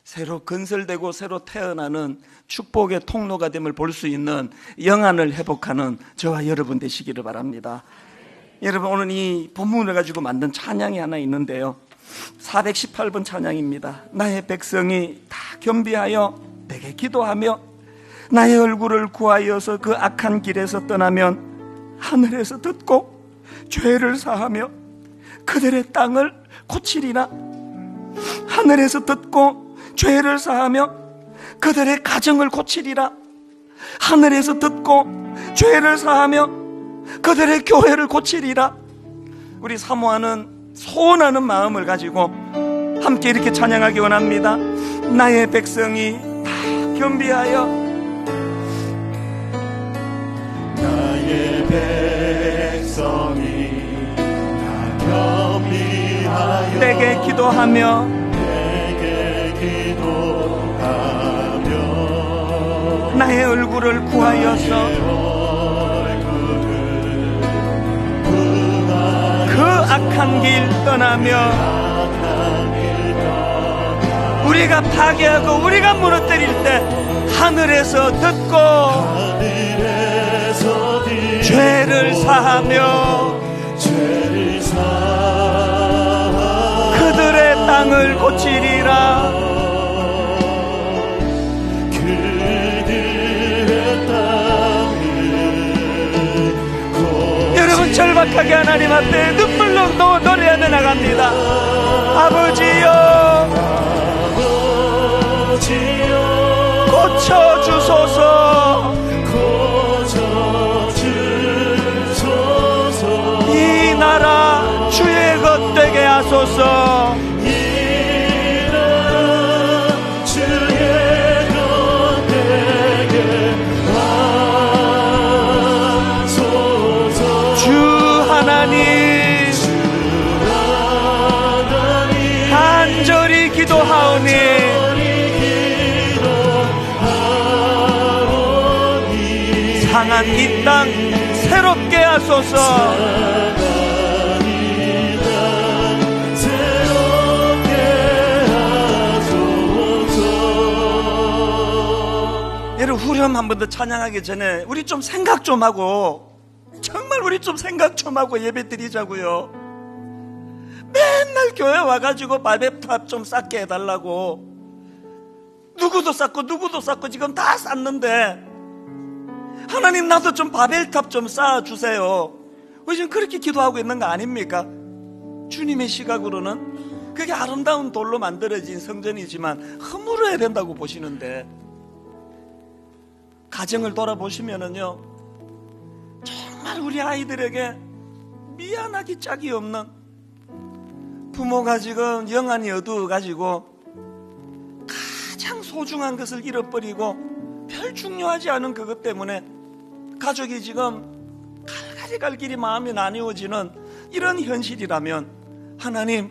Speaker 2: 새로 건설되고 새로 태어나는 축복의 통로가 됨을 볼 수 있는 영안을 회복하는 저와 여러분 되시기를 바랍니다. 여러분, 오늘 이 본문을 가지고 만든 찬양이 하나 있는데요, 418번 찬양입니다. 나의 백성이 다 겸비하여 내게 기도하며 나의 얼굴을 구하여서 그 악한 길에서 떠나면 하늘에서 듣고 죄를 사하며 그들의 땅을 고치리라. 하늘에서 듣고 죄를 사하며 그들의 가정을 고치리라. 하늘에서 듣고 죄를 사하며 그들의 교회를 고치리라. 우리 사모하는 소원하는 마음을 가지고 함께 이렇게 찬양하기 원합니다. 나의 백성이 다 겸비하여
Speaker 3: 나의 백성이 다 겸비하여
Speaker 2: 내게 기도하며 나의 얼굴을 구하여서 그 악한 길 떠나며 우리가 파괴하고 우리가 무너뜨릴 때 하늘에서 듣고 죄를 사하며 그들의 땅을 고치리라. 여러분, 절박하게 하나님 앞에 눈물로 노래하며 나갑니다. 아버지여 고쳐주소서. 이 나라 주의 것 되게 하소서. 간절히 기도하오니 상한 이 땅 새롭게 하소서. 여러분, 후렴 한 번 더 찬양하기 전에 우리 좀 생각 좀 하고, 정말 우리 좀 생각 좀 하고 예배 드리자고요. 맨날 교회 와가지고 바벨탑 좀 쌓게 해달라고, 누구도 쌓고 지금 다 쌓는데 하나님 나도 좀 바벨탑 좀 쌓아주세요. 우리 지금 그렇게 기도하고 있는 거 아닙니까? 주님의 시각으로는 그게 아름다운 돌로 만들어진 성전이지만 허물어야 된다고 보시는데, 가정을 돌아보시면은요, 정말 우리 아이들에게 미안하기 짝이 없는, 부모가 지금 영안이 어두워가지고 가장 소중한 것을 잃어버리고 별 중요하지 않은 그것 때문에 가족이 지금 갈갈이 갈 길이 마음이 나뉘어지는 이런 현실이라면 하나님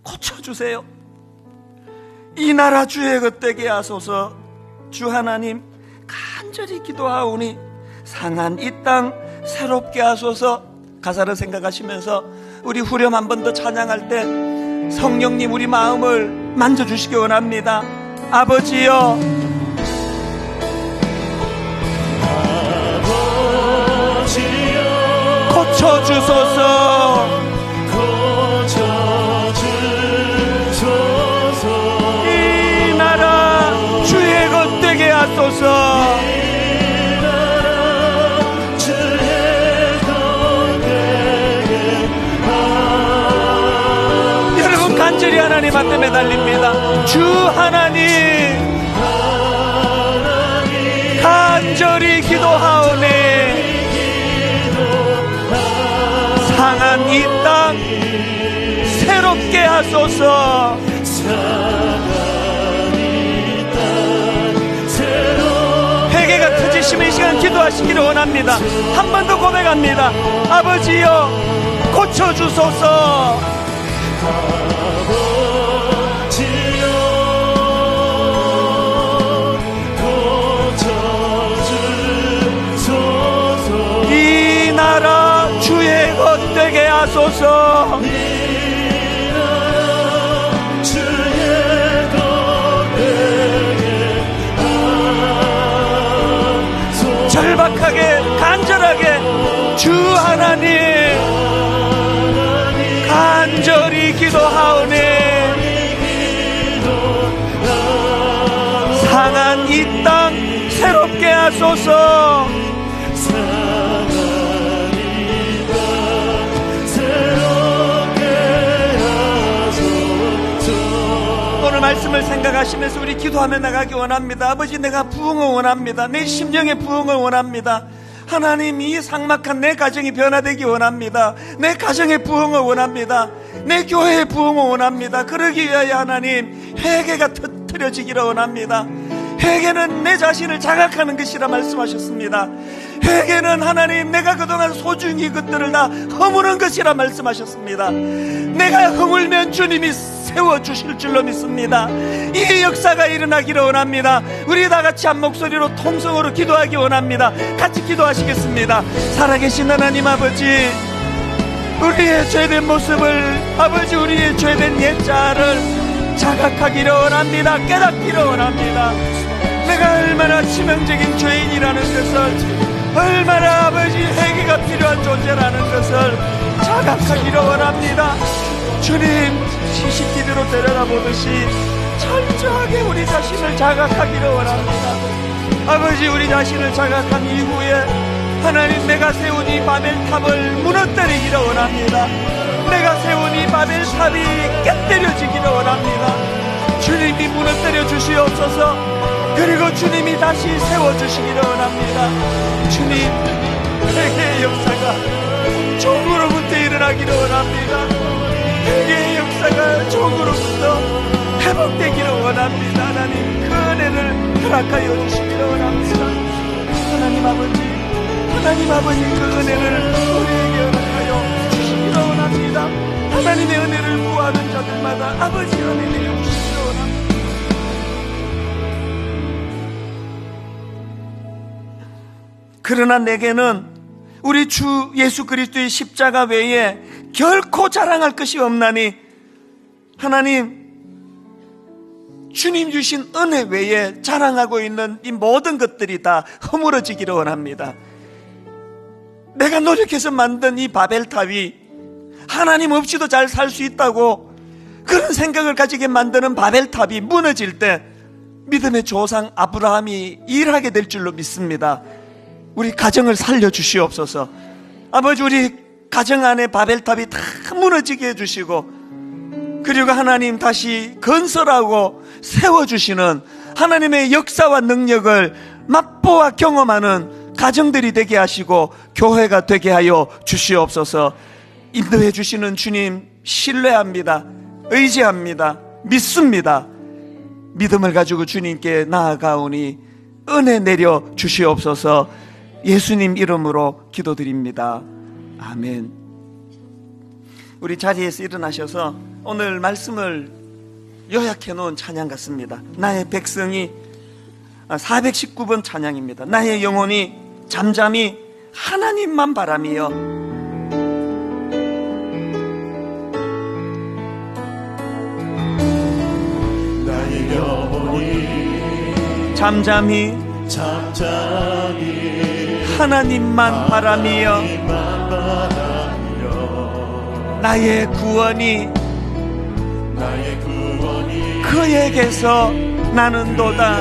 Speaker 2: 고쳐주세요. 이 나라 주의 것 되게 하소서. 주 하나님 간절히 기도하오니 상한 이 땅 새롭게 하소서. 가사를 생각하시면서 우리 후렴 한 번 더 찬양할 때 성령님 우리 마음을 만져주시기 원합니다. 아버지여 고쳐주소서.
Speaker 1: 하소서. 여러분 간절히 하나님 앞에 매달립니다. 주 하나님, 간절히 기도하오니 상한 이 땅 새롭게 하소서. 회개가 터지시면 이 시간 기도하시기를 원합니다. 한 번 더 고백합니다. 아버지여 고쳐주소서. 이 나라 주의 것 되게 하소서. 절박하게 간절하게 주 하나님 간절히 기도하오니 상한 이 땅 새롭게 하소서. 오늘 말씀을 생각하시면서 우리 기도하며 나가기 원합니다. 아버지, 내가 부흥을 원합니다. 내 심령의 부흥을 원합니다. 하나님, 이 삭막한 내 가정이 변화되기 원합니다. 내 가정의 부흥을 원합니다. 내 교회의 부흥을 원합니다. 그러기 위하여 하나님 회개가 터뜨려지기를 원합니다. 회개는 내 자신을 자각하는 것이라 말씀하셨습니다. 회개는 하나님 내가 그동안 소중히 그것들을 다 허무는 것이라 말씀하셨습니다. 내가 허물면 주님이 세워주실 줄로 믿습니다. 이 역사가 일어나기를 원합니다. 우리 다 같이 한 목소리로 통성으로 기도하기 원합니다. 같이 기도하시겠습니다. 살아계신 하나님 아버지, 우리의 죄된 모습을, 아버지 우리의 죄된 옛자를 자각하기를 원합니다. 깨닫기를 원합니다. 내가 얼마나 치명적인 죄인이라는 것을, 얼마나 아버지 회개가 필요한 존재라는 것을 자각하기를 원합니다. 주님, CCTV로 데려가 보듯이 철저하게 우리 자신을 자각하기를 원합니다. 아버지, 우리 자신을 자각한 이후에 하나님, 내가 세운 이 바벨탑을 무너뜨리기를 원합니다. 내가 세운 이 바벨탑이 깨뜨려지기를 원합니다. 주님이 무너뜨려 주시옵소서. 그리고 주님이 다시 세워주시기를 원합니다. 주님, 회개의 역사가 종으로부터 일어나기를 원합니다. 회개의 역사가 종으로부터 회복되기를 원합니다. 하나님, 그 은혜를 허락하여 주시기를 원합니다. 하나님 아버지, 그 은혜를 우리에게 허락하여 주시기를 원합니다. 하나님의 은혜를 구하는 자들마다 아버지 은혜 내려 주시기를 원합니다. 그러나 내게는 우리 주 예수 그리스도의 십자가 외에 결코 자랑할 것이 없나니, 하나님, 주님 주신 은혜 외에 자랑하고 있는 이 모든 것들이 다 허물어지기를 원합니다. 내가 노력해서 만든 이 바벨탑이 하나님 없이도 잘 살 수 있다고 그런 생각을 가지게 만드는 바벨탑이 무너질 때 믿음의 조상 아브라함이 일하게 될 줄로 믿습니다. 우리 가정을 살려주시옵소서. 아버지, 우리 가정 안에 바벨탑이 다 무너지게 해주시고, 그리고 하나님 다시 건설하고 세워주시는 하나님의 역사와 능력을 맛보아 경험하는 가정들이 되게 하시고 교회가 되게 하여 주시옵소서. 인도해 주시는 주님 신뢰합니다. 의지합니다. 믿습니다. 믿음을 가지고 주님께 나아가오니 은혜 내려 주시옵소서. 예수님 이름으로 기도드립니다. 아멘. 우리 자리에서 일어나셔서 오늘 말씀을 요약해 놓은 찬양 같습니다. 나의 백성이 419번 찬양입니다. 나의 영혼이 잠잠히 하나님만 바라며
Speaker 3: 나의 영혼이
Speaker 1: 잠잠히 하나님만 바라며 나의 구원이 그에게서 나는도다.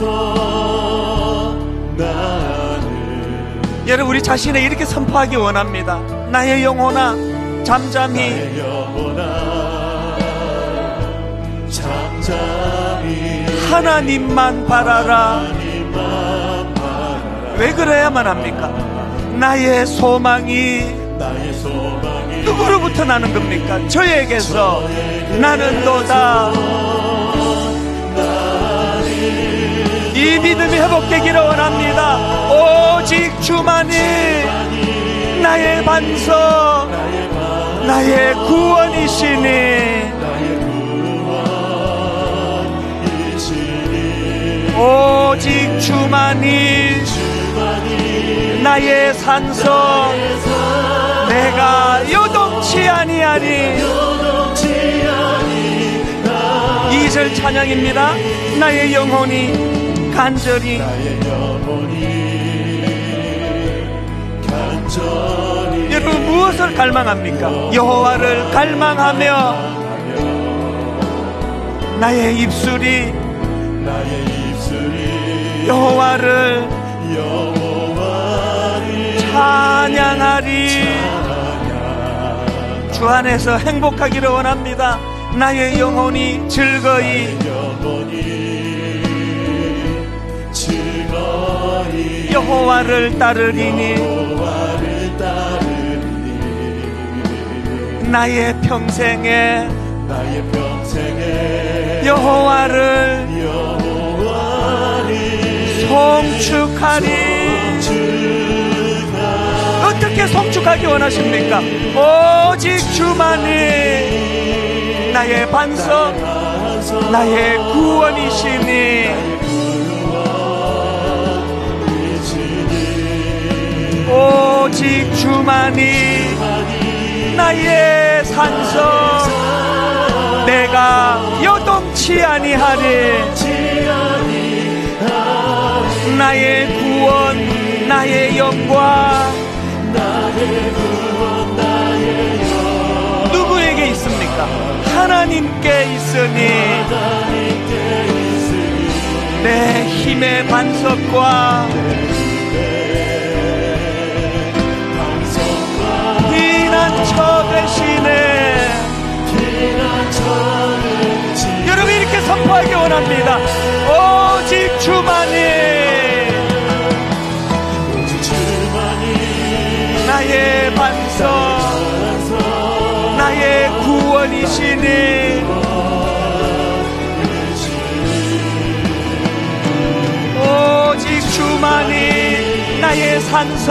Speaker 3: 위해서 나는
Speaker 1: 여러분, 우리 자신을 이렇게 선포하기 원합니다. 나의 영혼아, 잠잠히
Speaker 3: 나의 영혼아 잠잠히
Speaker 1: 하나님만 바라라.
Speaker 3: 하나님만 바라라.
Speaker 1: 왜 그래야만 합니까? 나의 소망이
Speaker 3: 나의 소망이
Speaker 1: 누구로부터 나는 겁니까? 저에게서. 나는 도다. 이 믿음이 회복되기를 원합니다. 오직 주만이 나의 반석, 나의 구원이시니. 오직 주만이 나의 산성, 내가 요동치 아니하니. 2절 찬양입니다. 나의 영혼이 간절히.
Speaker 3: 나의 영혼이 간절히
Speaker 1: 여러분, 무엇을 갈망합니까? 여호와를 갈망하며 나의 입술이 여호와를 찬양하리. 주 안에서 행복하기를 원합니다. 나의 영혼이 즐거이 여호와를 따르리니. 나의 평생에 여호와를 송축하리. 어떻게 송축하기 원하십니까? 오직 주만이 나의 반석, 나의 구원이시니. 오직 주만이 나의 산성, 내가 요동치 아니하리. 나의 구원, 나의 영광. 누구에게 있습니까? 하나님께 있으니. 내 힘의 반석과 피난처 되시네. 여러분, 이렇게 선포하기 원합니다. 오직 주만이 나의 반석, 나의 구원이시니. 오직 주만이 나의 산성,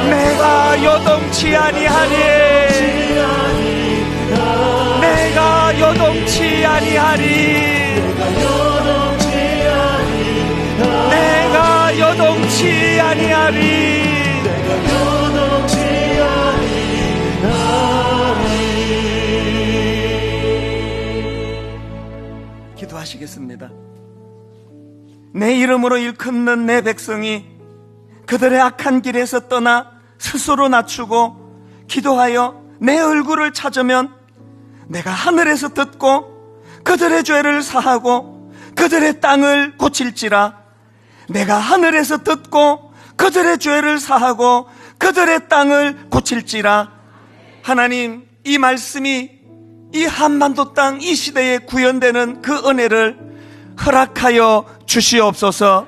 Speaker 1: 내가 요동치 아니하리. 내가 요동치 아니하리. 내가 요동치 아니하리. 기도하시겠습니다. 내 이름으로 일컫는 내 백성이 그들의 악한 길에서 떠나 스스로 낮추고 기도하여 내 얼굴을 찾으면 내가 하늘에서 듣고 그들의 죄를 사하고 그들의 땅을 고칠지라. 내가 하늘에서 듣고 그들의 죄를 사하고 그들의 땅을 고칠지라. 하나님, 이 말씀이 이 한반도 땅 이 시대에 구현되는 그 은혜를 허락하여 주시옵소서.